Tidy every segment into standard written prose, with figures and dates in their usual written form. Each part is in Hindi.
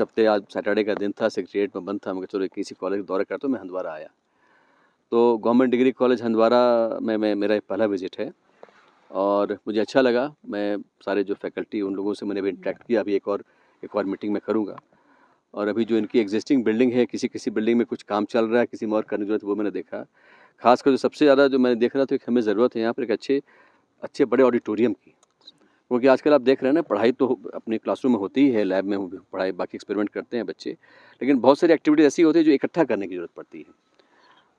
लास्ट हफ्ते आज सैटरडे का दिन था, सेक्रेटरीट में बंद था, मैं चलो किसी कॉलेज का दौरा करता हूँ, मैं हंदवाड़ा आया। तो गवर्नमेंट डिग्री कॉलेज हंदवाड़ा में मेरा पहला विजिट है और मुझे अच्छा लगा। मैं सारे जो फैकल्टी उन लोगों से मैंने भी इंटरेक्ट किया, अभी एक और मीटिंग में करूँगा। और अभी जो इनकी एग्जिस्टिंग बिल्डिंग है, किसी बिल्डिंग में कुछ काम चल रहा है, किसी में और करने की जरूरत है, वो मैंने देखा। खासकर जो सबसे ज़्यादा जो मैंने देख रहा था कि हमें ज़रूरत है यहाँ पर एक अच्छे बड़े ऑडिटोरियम की, क्योंकि आजकल आप देख रहे हैं ना, पढ़ाई तो अपने क्लासरूम में होती ही है, लैब में पढ़ाई, बाकी एक्सपेरिमेंट करते हैं बच्चे, लेकिन बहुत सारी एक्टिविटीज ऐसी होती है जो इकट्ठा करने की ज़रूरत पड़ती है।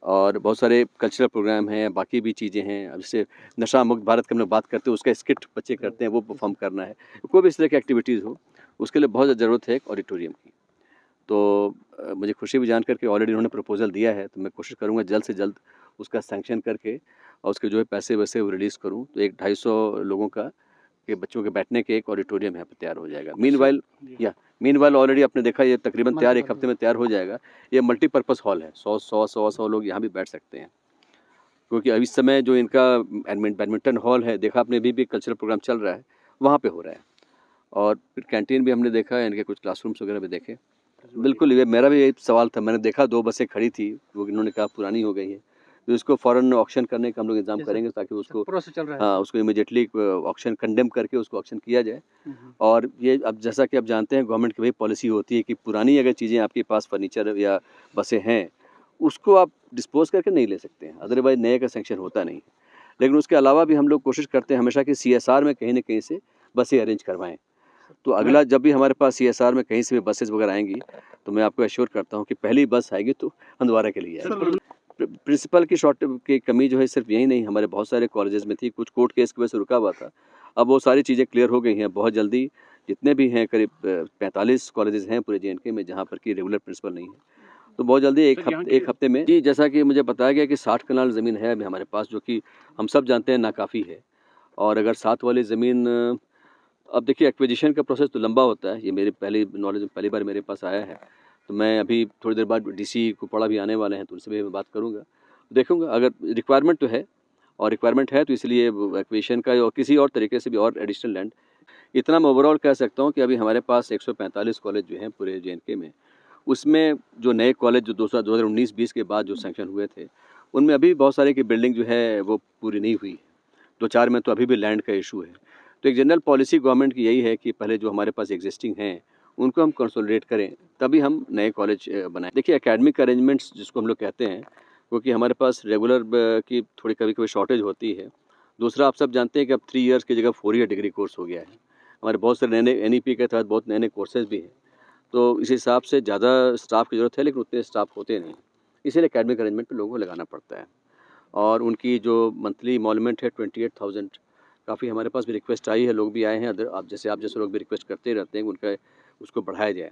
और बहुत सारे कल्चरल प्रोग्राम हैं, बाकी भी चीज़ें हैं। अब जैसे नशा मुक्त भारत की हम लोग बात करते हैं, उसका स्किट बच्चे करते हैं, वो परफॉर्म करना है, कोई भी इस तरह की एक्टिविटीज़ हो, उसके लिए बहुत ज़्यादा ज़रूरत है एक ऑडिटोरियम की। तो मुझे खुशी भी जानकर के ऑलरेडी उन्होंने प्रपोजल दिया है, तो मैं कोशिश करूँगा जल्द से जल्द उसका सैंक्शन करके और उसके जो है पैसे वैसे वो रिलीज़ करूँ, तो एक 250 लोगों का के बच्चों के बैठने के एक ऑडिटोरियम यहाँ पे तैयार हो जाएगा। मीनवाइल ऑलरेडी आपने देखा, ये तकरीबन तैयार, एक हफ्ते में तैयार हो जाएगा। ये मल्टीपर्पज़ हॉल है, 100 लोग यहाँ भी बैठ सकते हैं, क्योंकि अभी इस समय जो इनका बैडमिंटन हॉल है, देखा आपने, अभी भी कल्चरल प्रोग्राम चल रहा है, वहाँ पे हो रहा है। और फिर कैंटीन भी हमने देखा है, इनके कुछ क्लासरूम्स वगैरह भी देखे। बिल्कुल, ये मेरा भी एक सवाल था, मैंने देखा 2 बसें खड़ी थी, वो इन्होंने कहा पुरानी हो गई हैं, तो इसको फ़ौरन ऑक्शन करने का हम लोग इंतज़ाम करेंगे, ताकि उसको प्रोसेस चल रहा है। हाँ, उसको इमीडिएटली ऑक्शन कंडेम करके उसको ऑक्शन किया जाए। और ये अब जैसा कि आप जानते हैं, गवर्नमेंट की वही पॉलिसी होती है कि पुरानी अगर चीज़ें आपके पास फर्नीचर या बसें हैं, उसको आप डिस्पोज़ करके नहीं ले सकते हैं, अदरवाइज़ नए का सैंक्शन होता नहीं। लेकिन उसके अलावा भी हम लोग कोशिश करते हैं हमेशा कि सीएसआर में कहीं न कहीं से बसें अरेंज करवाएँ। तो अगला जब भी हमारे पास सीएसआर में कहीं से भी बसेज़ वगैरह आएँगी, तो मैं आपको एश्योर करता हूँ कि पहली बस आएगी तो हंदवाड़ा के लिए आएगी। प्रिंसिपल की कमी जो है सिर्फ यही नहीं, हमारे बहुत सारे कॉलेजेस में थी, कुछ कोर्ट केस की वजह से रुका हुआ था। अब वो सारी चीज़ें क्लियर हो गई हैं बहुत जल्दी। जितने भी हैं करीब 45 कॉलेजेस हैं पूरे जेएनके में जहाँ पर कि रेगुलर प्रिंसिपल नहीं है, तो बहुत जल्दी एक हफ्ते में जी, जैसा कि मुझे बताया गया कि 60 कनाल ज़मीन है अभी हमारे पास, जो कि हम सब जानते हैं नाकाफ़ी है। और अगर साथ वाली ज़मीन, अब देखिए एक्विजिशन का प्रोसेस तो लंबा होता है, ये मेरी पहली नॉलेज, पहली बार मेरे पास आया है। तो मैं अभी थोड़ी देर बाद डीसी कुपवाड़ा भी आने वाले हैं, तो उनसे भी मैं बात करूँगा, देखूँगा। अगर रिक्वायरमेंट तो है, और रिक्वायरमेंट है तो इसलिए एक्विजिशन का और किसी और तरीके से भी और एडिशनल लैंड, इतना मैं ओवरऑल कह सकता हूँ कि अभी हमारे पास 145 कॉलेज जो हैं पूरे जेएनके में, उसमें जो नए कॉलेज जो 2019-20 के बाद जो सैंक्शन हुए थे, उनमें अभी बहुत सारे की बिल्डिंग जो है वो पूरी नहीं हुई। 2-4 में तो अभी भी लैंड का इशू है। तो एक जनरल पॉलिसी गवर्नमेंट की यही है कि पहले जो हमारे पास एग्जिस्टिंग हैं, उनको हम कंसोलिडेट करें, तभी हम नए कॉलेज बनाएँ। देखिए एकेडमिक अरेंजमेंट्स जिसको हम लोग कहते हैं, क्योंकि हमारे पास रेगुलर की थोड़ी कभी-कभी शॉर्टेज होती है। दूसरा, आप सब जानते हैं कि अब 3 इयर्स की जगह 4 ईयर डिग्री कोर्स हो गया है। हमारे बहुत सारे नए एनईपी के तहत बहुत नए-नए कोर्सेज़ भी हैं। तो इस हिसाब से ज़्यादा स्टाफ की ज़रूरत है, लेकिन उतने स्टाफ होते नहीं। इसीलिए एकेडमिक अरेंजमेंट पे लोगों को लगाना पड़ता है। और उनकी जो मंथली इमॉल्यूमेंट है 28,000, काफ़ी हमारे पास भी रिक्वेस्ट आई है, लोग भी आए हैं, अदर आप जैसे लोग भी रिक्वेस्ट करते रहते हैं उनका उसको बढ़ाया जाए।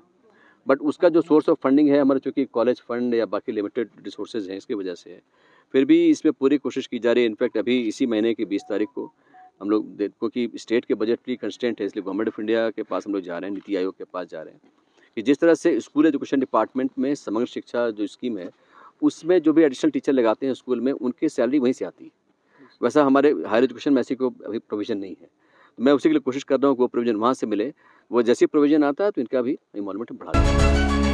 बट उसका जो सोर्स ऑफ फंडिंग है हमारा, चूँकि कॉलेज फंड या बाकी लिमिटेड रिसोर्सेज हैं, इसकी वजह से है। फिर भी इसमें पूरी कोशिश की जा रही है। इनफैक्ट अभी इसी महीने की 20 तारीख को हम लोग क्योंकि स्टेट के बजट की कंस्ट्रेंट है, इसलिए गवर्नमेंट ऑफ इंडिया के पास हम लोग जा रहे हैं, नीति आयोग के पास जा रहे हैं, कि जिस तरह से स्कूल एजुकेशन डिपार्टमेंट में समग्र शिक्षा जो स्कीम है, उसमें जो भी एडिशनल टीचर लगाते हैं स्कूल में, उनकी सैलरी वहीं से आती है। वैसा हमारे हायर एजुकेशन में ऐसी कोई अभी प्रोविज़न नहीं है। तो मैं उसी के लिए कोशिश कर रहा हूँ कि वो प्रोविज़न वहाँ से मिले। वो जैसे ही प्रोविज़न आता है तो इनका भी इनवॉल्वमेंट बढ़ा दें।